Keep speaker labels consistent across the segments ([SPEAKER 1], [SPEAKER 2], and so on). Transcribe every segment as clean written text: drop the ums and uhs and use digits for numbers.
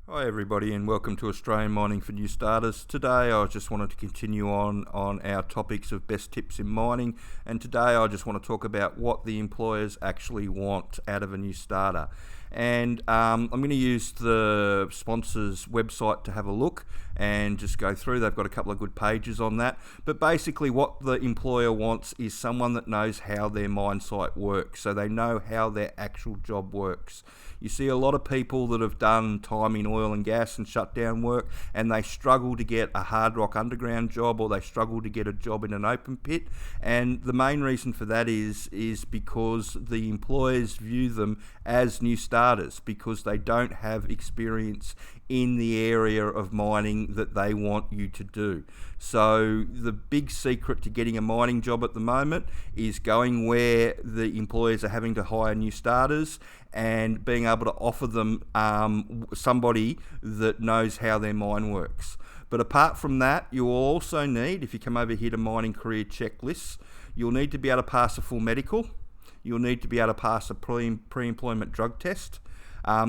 [SPEAKER 1] Hi everybody and welcome to Australian Mining for New Starters. Today I just wanted to continue on our topics of best tips in mining, and today I just want to talk about what the employers actually want out of a new starter. And I'm going to use the sponsor's website to have a look and just go through. They've got a couple of good pages on that. But basically what the employer wants is someone that knows how their mine site works, so they know how their actual job works. You see a lot of people that have done time in oil and gas and shutdown work, and they struggle to get a hard rock underground job, or they struggle to get a job in an open pit. And the main reason for that is because the employers view them as new starters because they don't have experience in the area of mining that they want you to do. So the big secret to getting a mining job at the moment is going where the employers are having to hire new starters and being able to offer them somebody that knows how their mine works. But apart from that, you'll also need, if you come over here to mining career checklists, you'll need to be able to pass a full medical. You'll need to be able to pass a pre-employment drug test.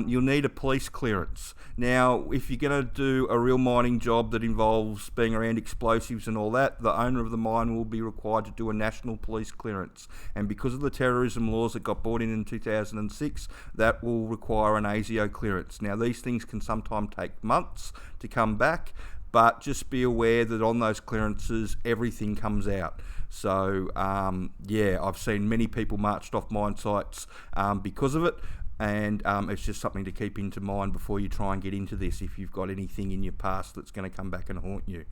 [SPEAKER 1] You'll need a police clearance. Now, if you're going to do a real mining job that involves being around explosives and all that, the owner of the mine will be required to do a national police clearance. And because of the terrorism laws that got brought in 2006, that will require an ASIO clearance. Now, these things can sometimes take months to come back, but just be aware that on those clearances, everything comes out. So, I've seen many people marched off mine sites because of it. And it's just something to keep into mind before you try and get into this if you've got anything in your past that's going to come back and haunt you.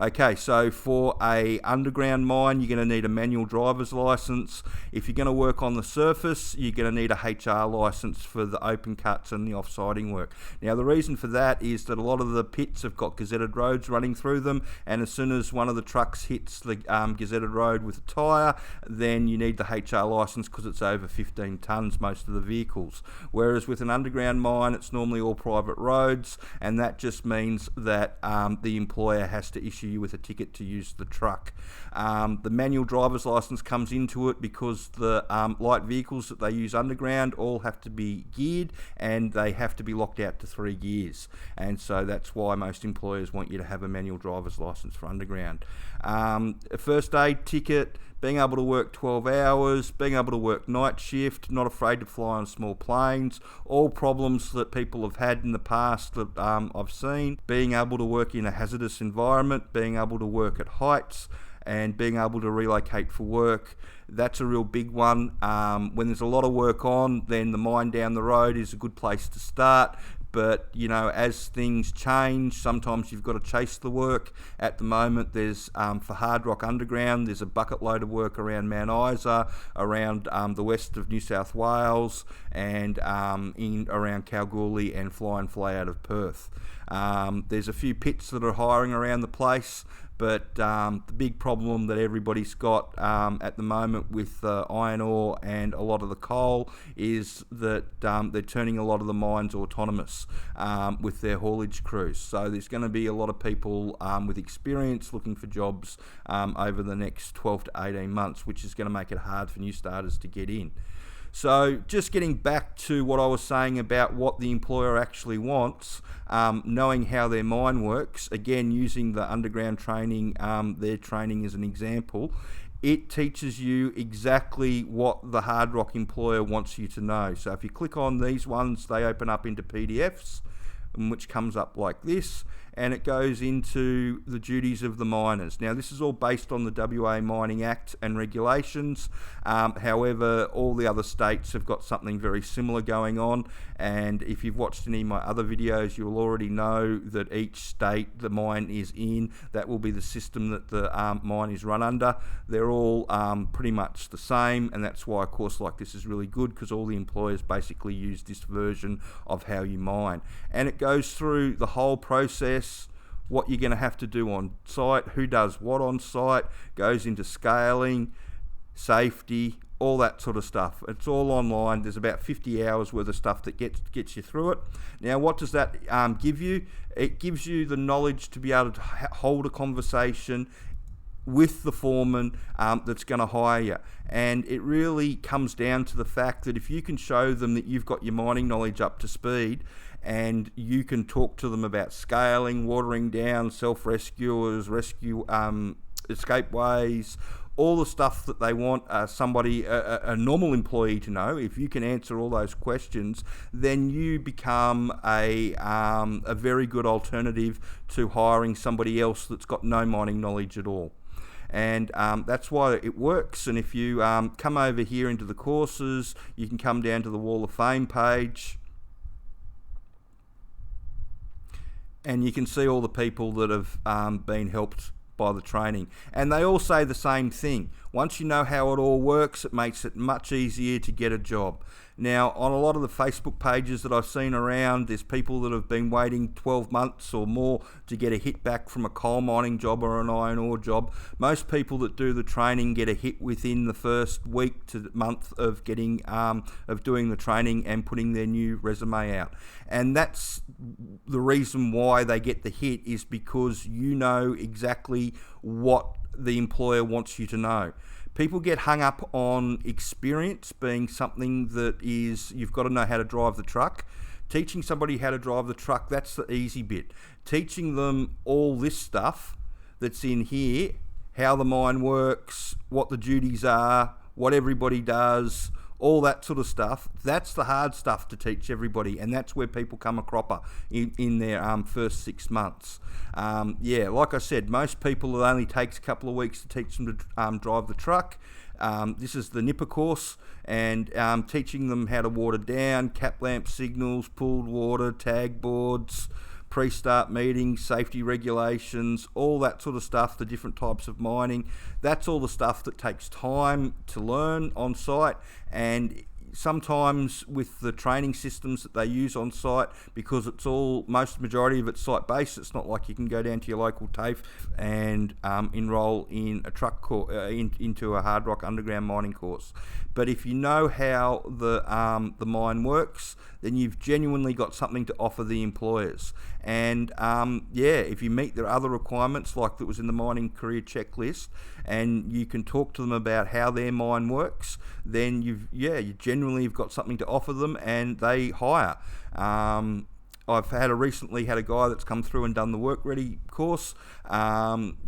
[SPEAKER 1] Okay, so for a underground mine, you're going to need a manual driver's license. If you're going to work on the surface, you're going to need a HR license for the open cuts and the off-siding work. Now, the reason for that is that a lot of the pits have got gazetted roads running through them, and as soon as one of the trucks hits the gazetted road with a tyre, then you need the HR license because it's over 15 tonnes, most of the vehicles. Whereas with an underground mine, it's normally all private roads, and that just means that the employer has to issue you with a ticket to use the truck. The manual driver's license comes into it because the light vehicles that they use underground all have to be geared, and they have to be locked out to 3 gears. And so that's why most employers want you to have a manual driver's license for underground. A first aid ticket, being able to work 12 hours, being able to work night shift, not afraid to fly on small planes, all problems that people have had in the past that I've seen, being able to work in a hazardous environment, being able to work at heights, and being able to relocate for work. That's a real big one. When there's a lot of work on, then the mine down the road is a good place to start. But, you know, as things change, sometimes you've got to chase the work. At the moment, there's, for Hard Rock Underground, there's a bucket load of work around Mount Isa, around the west of New South Wales, and around Kalgoorlie and Fly and Fly out of Perth. There's a few pits that are hiring around the place, but the big problem that everybody's got at the moment with iron ore and a lot of the coal is that they're turning a lot of the mines autonomous with their haulage crews. So there's going to be a lot of people with experience looking for jobs over the next 12 to 18 months, which is going to make it hard for new starters to get in. So just getting back to what I was saying about what the employer actually wants, knowing how their mine works, again using the underground training, their training as an example, it teaches you exactly what the hard rock employer wants you to know. So if you click on these ones, they open up into PDFs, which comes up like this, and it goes into the duties of the miners. Now, this is all based on the WA Mining Act and regulations. However, all the other states have got something very similar going on, and if you've watched any of my other videos, you'll already know that each state the mine is in, that will be the system that the mine is run under. They're all pretty much the same, and that's why a course like this is really good, because all the employers basically use this version of how you mine. And it goes through the whole process, what you're going to have to do on site, who does what on site, goes into scaling, safety, all that sort of stuff. It's all online. There's about 50 hours worth of stuff that gets you through it. Now, what does that give you? It gives you the knowledge to be able to hold a conversation with the foreman that's going to hire you. And it really comes down to the fact that if you can show them that you've got your mining knowledge up to speed, and you can talk to them about scaling, watering down, self-rescuers, rescue escape ways, all the stuff that they want a normal employee to know. If you can answer all those questions, then you become a very good alternative to hiring somebody else that's got no mining knowledge at all. And that's why it works. And if you come over here into the courses, you can come down to the Wall of Fame page, and you can see all the people that have been helped by the training. And they all say the same thing. Once you know how it all works, it makes it much easier to get a job. Now, on a lot of the Facebook pages that I've seen around, there's people that have been waiting 12 months or more to get a hit back from a coal mining job or an iron ore job. Most people that do the training get a hit within the first week to month of getting of doing the training and putting their new resume out. And that's the reason why they get the hit, is because you know exactly what the employer wants you to know. People get hung up on experience being something that is, you've got to know how to drive the truck. Teaching somebody how to drive the truck, that's the easy bit. Teaching them all this stuff that's in here, how the mine works, what the duties are, what everybody does, all that sort of stuff, that's the hard stuff to teach everybody, and that's where people come a cropper in their first 6 months. Like I said, most people, it only takes a couple of weeks to teach them to drive the truck. This is the Nipper course, and teaching them how to water down, cap lamp signals, pooled water, tag boards, pre-start meetings, safety regulations, all that sort of stuff, the different types of mining. That's all the stuff that takes time to learn on site, and sometimes with the training systems that they use on site, because it's all, majority of it's site based, it's not like you can go down to your local TAFE and enroll in a truck course, into a hard rock underground mining course. But if you know how the mine works, then you've genuinely got something to offer the employers. And if you meet their other requirements, like that was in the mining career checklist, and you can talk to them about how their mine works, then you genuinely have got something to offer them, and they hire. I've recently had a guy that's come through and done the Work Ready course.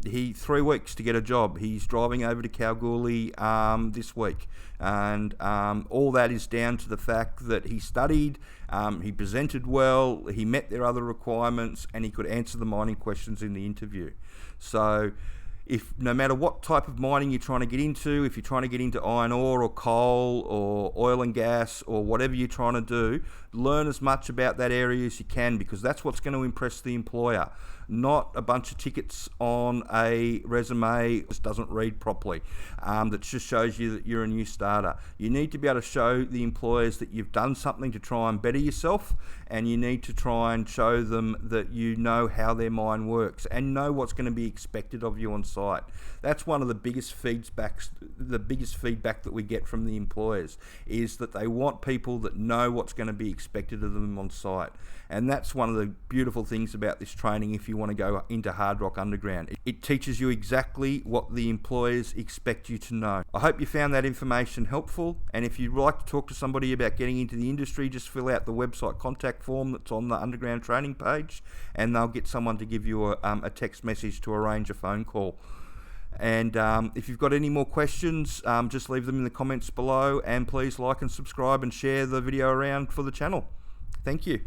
[SPEAKER 1] He 3 weeks to get a job. He's driving over to Kalgoorlie this week, and all that is down to the fact that he studied, he presented well, he met their other requirements, and he could answer the mining questions in the interview. So if no matter what type of mining you're trying to get into, if you're trying to get into iron ore or coal or oil and gas or whatever you're trying to do, learn as much about that area as you can, because that's what's going to impress the employer. Not a bunch of tickets on a resume that doesn't read properly, that just shows you that you're a new starter. You need to be able to show the employers that you've done something to try and better yourself, and you need to try and show them that you know how their mine works and know what's going to be expected of you on site. That's one of the biggest feedback that we get from the employers, is that they want people that know what's going to be expected of them on site. And that's one of the beautiful things about this training if you want to go into hard rock underground. It teaches you exactly what the employers expect you to know. I hope you found that information helpful, and if you'd like to talk to somebody about getting into the industry, just fill out the website contact form that's on the underground training page, and they'll get someone to give you a text message to arrange a phone call. And if you've got any more questions, just leave them in the comments below, and please like and subscribe and share the video around for the channel. Thank you.